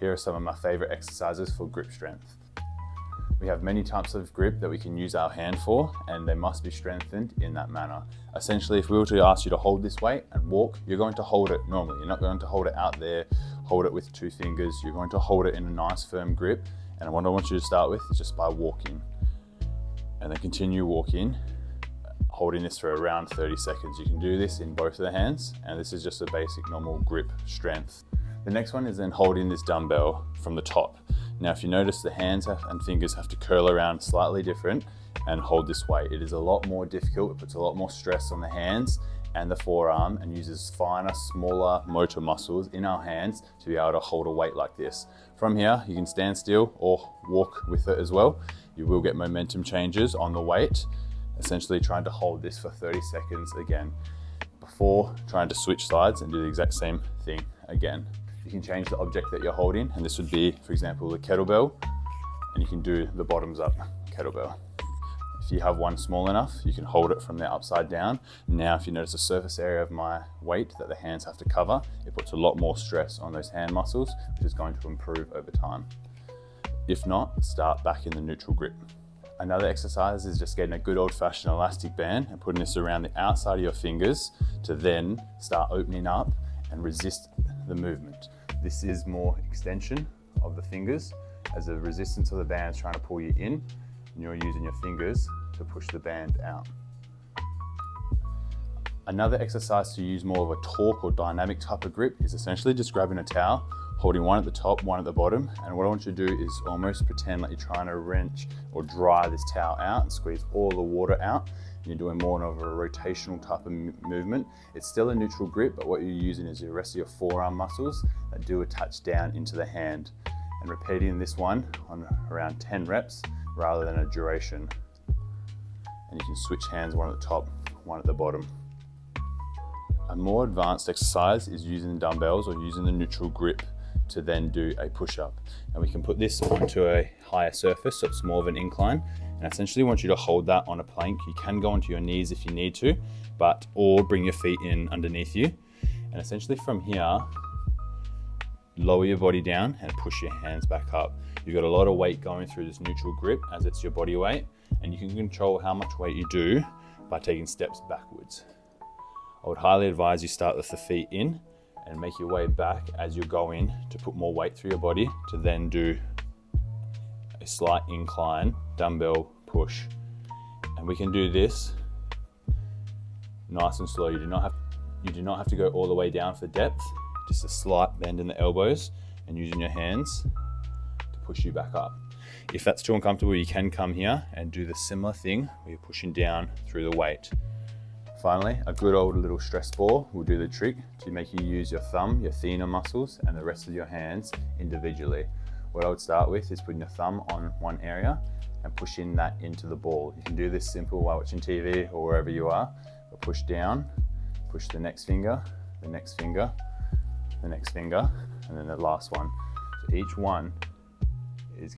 Here are some of my favorite exercises for grip strength. We have many types of grip that we can use our hand for, and they must be strengthened in that manner. Essentially, if we were to ask you to hold this weight and walk, you're going to hold it normally. You're not going to hold it out there, hold it with 2 fingers. You're going to hold it in a nice firm grip. And what I want you to start with is just by walking. And then continue walking, holding this for around 30 seconds. You can do this in both of the hands, and this is just a basic normal grip strength. The next one is then holding this dumbbell from the top. Now, if you notice, the hands and fingers have to curl around slightly different and hold this weight. It is a lot more difficult. It puts a lot more stress on the hands and the forearm and uses finer, smaller motor muscles in our hands to be able to hold a weight like this. From here, you can stand still or walk with it as well. You will get momentum changes on the weight, essentially trying to hold this for 30 seconds again, before trying to switch sides and do the exact same thing again. You can change the object that you're holding, and this would be, for example, the kettlebell, and you can do the bottoms up kettlebell. If you have one small enough, you can hold it from the upside down. Now, if you notice the surface area of my weight that the hands have to cover, it puts a lot more stress on those hand muscles, which is going to improve over time. If not, start back in the neutral grip. Another exercise is just getting a good old-fashioned elastic band and putting this around the outside of your fingers to then start opening up and resist the movement. This is more extension of the fingers as the resistance of the band is trying to pull you in, and you're using your fingers to push the band out. Another exercise to use more of a torque or dynamic type of grip is essentially just grabbing a towel, holding one at the top, one at the bottom, and what I want you to do is almost pretend like you're trying to wrench or dry this towel out and squeeze all the water out. You're doing more of a rotational type of movement. It's still a neutral grip, but what you're using is the rest of your forearm muscles that do attach down into the hand, and repeating this one on around 10 reps rather than a duration. And you can switch hands, one at the top, one at the bottom. A more advanced exercise is using dumbbells or using the neutral grip to then do a push-up. And we can put this onto a higher surface, so it's more of an incline. And essentially want you to hold that on a plank. You can go onto your knees if you need to, or bring your feet in underneath you. And essentially from here, lower your body down and push your hands back up. You've got a lot of weight going through this neutral grip as it's your body weight, and you can control how much weight you do by taking steps backwards. I would highly advise you start with the feet in and make your way back as you're going to put more weight through your body to then do a slight incline dumbbell push. And we can do this nice and slow. You do not have to go all the way down for depth, just a slight bend in the elbows and using your hands to push you back up. If that's too uncomfortable, you can come here and do the similar thing where you're pushing down through the weight. Finally, a good old little stress ball will do the trick to make you use your thumb, your thenar muscles, and the rest of your hands individually. What I would start with is putting your thumb on one area and pushing that into the ball. You can do this simple while watching TV or wherever you are, but push down, push the next finger, the next finger, the next finger, and then the last one. So each one